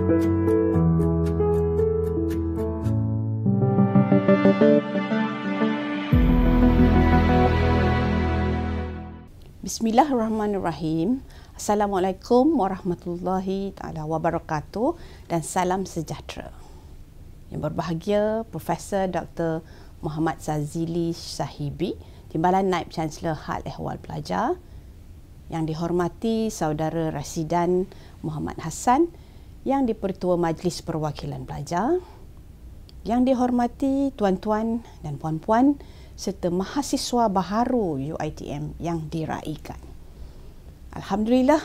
Bismillahirrahmanirrahim. Assalamualaikum warahmatullahi taala wabarakatuh dan salam sejahtera. Yang berbahagia Profesor Dr. Muhammad Zazili Sahibi, Timbalan Naib Chancellor Hal Ehwal Pelajar. Yang dihormati Saudara Rasidan Muhammad Hassan, yang di-Pertua Majlis Perwakilan Pelajar. Yang dihormati tuan-tuan dan puan-puan serta mahasiswa baharu UiTM yang diraikan. Alhamdulillah,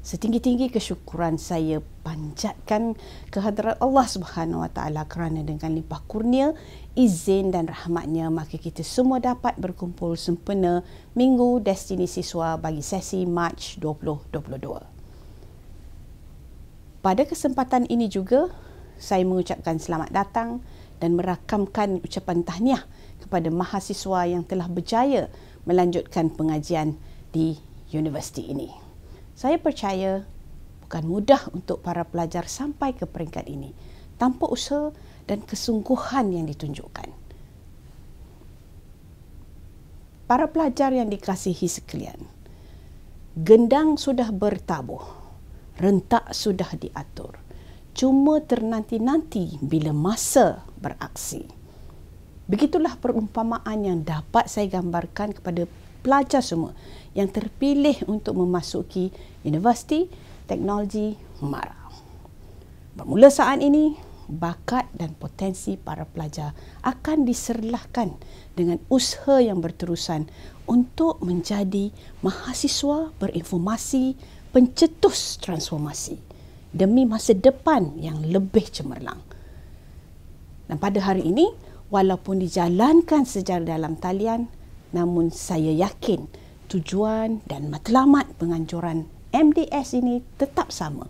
setinggi-tinggi kesyukuran saya panjatkan kehadrat Allah Subhanahu Wa Taala kerana dengan limpah kurnia, izin dan rahmatnya maka kita semua dapat berkumpul sempena Minggu Destiny Siswa bagi sesi Mac 2022. Pada kesempatan ini juga, saya mengucapkan selamat datang dan merakamkan ucapan tahniah kepada mahasiswa yang telah berjaya melanjutkan pengajian di universiti ini. Saya percaya bukan mudah untuk para pelajar sampai ke peringkat ini tanpa usaha dan kesungguhan yang ditunjukkan. Para pelajar yang dikasihi sekalian, gendang sudah bertabuh, rentak sudah diatur. Cuma ternanti-nanti bila masa beraksi. Begitulah perumpamaan yang dapat saya gambarkan kepada pelajar semua yang terpilih untuk memasuki Universiti Teknologi Mara. Bermula saat ini, bakat dan potensi para pelajar akan diserlahkan dengan usaha yang berterusan untuk menjadi mahasiswa berinformasi pencetus transformasi demi masa depan yang lebih cemerlang. Dan pada hari ini, walaupun dijalankan secara dalam talian, namun saya yakin tujuan dan matlamat penganjuran MDS ini tetap sama,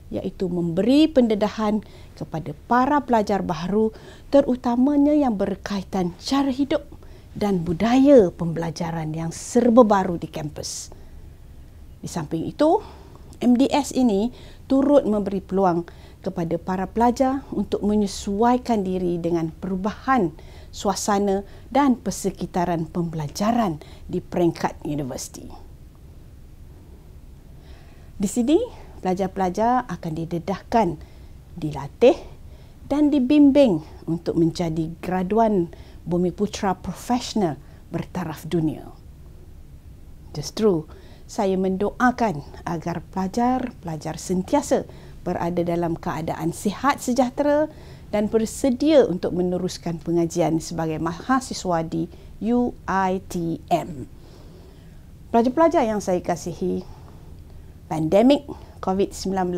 iaitu memberi pendedahan kepada para pelajar baharu, terutamanya yang berkaitan cara hidup dan budaya pembelajaran yang serba baru di kampus. Di samping itu, MDS ini turut memberi peluang kepada para pelajar untuk menyesuaikan diri dengan perubahan suasana dan persekitaran pembelajaran di peringkat universiti. Di sini, pelajar-pelajar akan didedahkan, dilatih dan dibimbing untuk menjadi graduan Bumiputera profesional bertaraf dunia. Justru, saya mendoakan agar pelajar-pelajar sentiasa berada dalam keadaan sihat sejahtera dan bersedia untuk meneruskan pengajian sebagai mahasiswa di UiTM. Pelajar-pelajar yang saya kasihi, pandemik COVID-19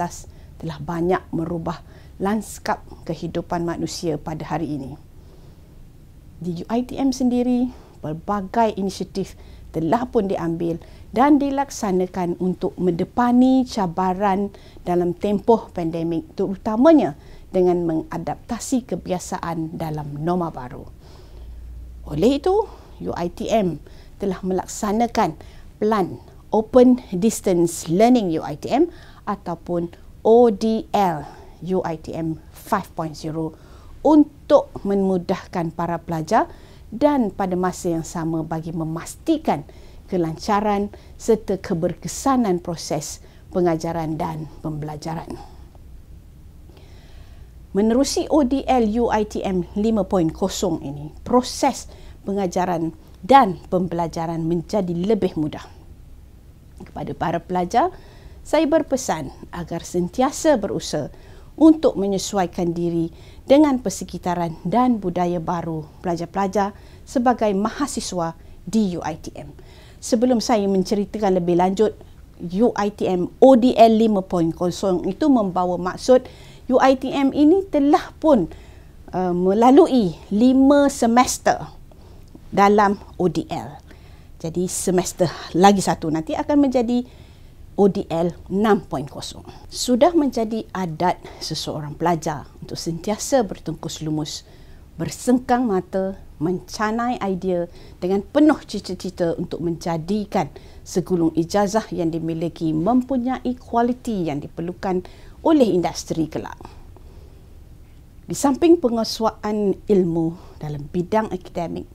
telah banyak merubah lanskap kehidupan manusia pada hari ini. Di UiTM sendiri, pelbagai inisiatif telah pun diambil dan dilaksanakan untuk mendepani cabaran dalam tempoh pandemik, terutamanya dengan mengadaptasi kebiasaan dalam norma baru. Oleh itu, UiTM telah melaksanakan Plan Open Distance Learning UiTM ataupun ODL UiTM 5.0 untuk memudahkan para pelajar dan pada masa yang sama bagi memastikan kelancaran serta keberkesanan proses pengajaran dan pembelajaran. Menerusi ODL UiTM 5.0 ini, proses pengajaran dan pembelajaran menjadi lebih mudah. Kepada para pelajar, saya berpesan agar sentiasa berusaha untuk menyesuaikan diri dengan persekitaran dan budaya baru pelajar-pelajar sebagai mahasiswa di UiTM. Sebelum saya menceritakan lebih lanjut, UiTM ODL 5.0 itu membawa maksud UiTM ini telah pun melalui 5 semester dalam ODL. Jadi semester lagi satu nanti akan menjadi ODL 6.0. Sudah menjadi adat seseorang pelajar untuk sentiasa bertungkus lumus, bersengkang mata, mencanai idea dengan penuh cita-cita untuk menjadikan segulung ijazah yang dimiliki mempunyai kualiti yang diperlukan oleh industri kelak. Di samping penguasaan ilmu dalam bidang akademik,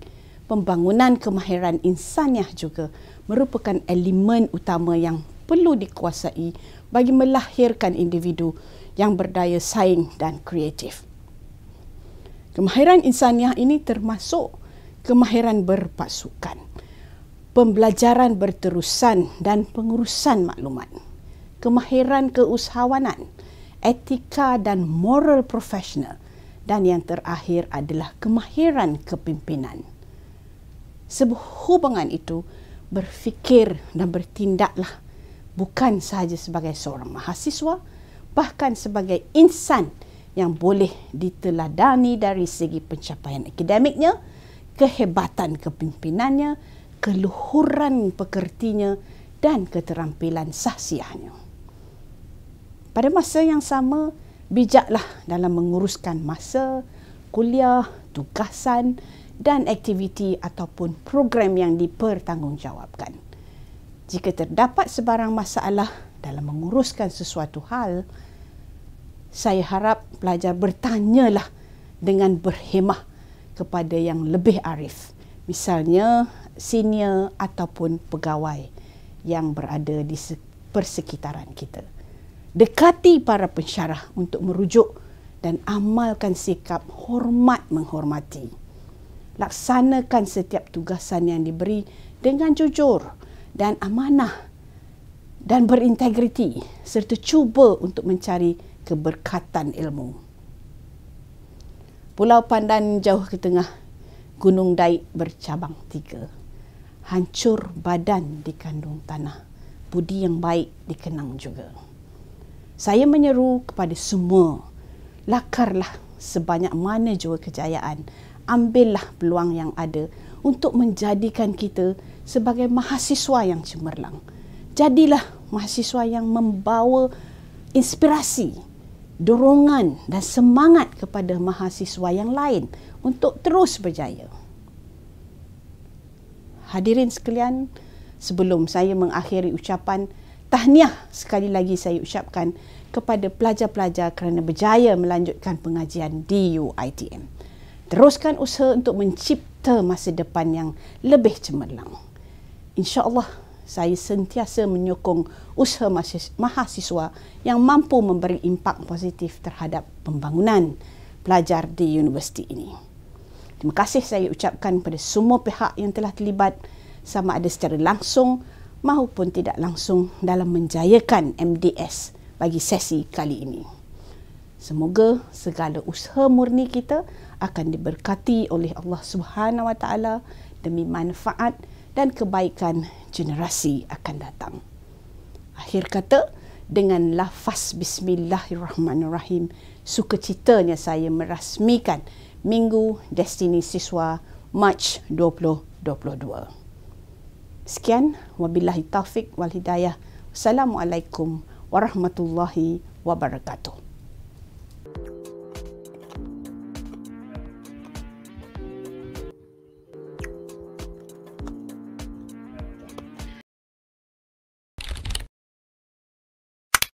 pembangunan kemahiran insaniah juga merupakan elemen utama yang perlu dikuasai bagi melahirkan individu yang berdaya saing dan kreatif. Kemahiran insaniah ini termasuk kemahiran berpasukan, pembelajaran berterusan dan pengurusan maklumat, kemahiran keusahawanan, etika dan moral profesional, dan yang terakhir adalah kemahiran kepimpinan. Sehubungan itu, berfikir dan bertindaklah bukan sahaja sebagai seorang mahasiswa, bahkan sebagai insan yang boleh diteladani dari segi pencapaian akademiknya, kehebatan kepimpinannya, keluhuran pekertinya dan keterampilan sahsiahnya. Pada masa yang sama, bijaklah dalam menguruskan masa, kuliah, tugasan dan aktiviti ataupun program yang dipertanggungjawabkan. Jika terdapat sebarang masalah dalam menguruskan sesuatu hal, saya harap pelajar bertanyalah dengan berhemah kepada yang lebih arif, misalnya senior ataupun pegawai yang berada di persekitaran kita. Dekati para pensyarah untuk merujuk dan amalkan sikap hormat menghormati. Laksanakan setiap tugasan yang diberi dengan jujur dan amanah dan berintegriti, serta cuba untuk mencari keberkatan ilmu. Pulau Pandan jauh ke tengah, Gunung Daik bercabang 3. Hancur badan dikandung tanah, budi yang baik dikenang juga. Saya menyeru kepada semua, lakarlah sebanyak mana jua kejayaan, ambillah peluang yang ada untuk menjadikan kita sebagai mahasiswa yang cemerlang. Jadilah mahasiswa yang membawa inspirasi, dorongan dan semangat kepada mahasiswa yang lain untuk terus berjaya. Hadirin sekalian, sebelum saya mengakhiri ucapan, tahniah sekali lagi saya ucapkan kepada pelajar-pelajar kerana berjaya melanjutkan pengajian di UiTM. Teruskan usaha untuk mencipta masa depan yang lebih cemerlang. InsyaAllah, saya sentiasa menyokong usaha mahasiswa yang mampu memberi impak positif terhadap pembangunan pelajar di universiti ini. Terima kasih saya ucapkan kepada semua pihak yang telah terlibat, sama ada secara langsung maupun tidak langsung dalam menjayakan MDS bagi sesi kali ini. Semoga segala usaha murni kita akan diberkati oleh Allah Subhanahu Wa Taala demi manfaat dan kebaikan generasi akan datang. Akhir kata, dengan lafaz Bismillahirrahmanirrahim, sukacitanya saya merasmikan Minggu Destini Siswa Mac 2022. Sekian, wabillahi taufik wal hidayah. Assalamualaikum warahmatullahi wabarakatuh.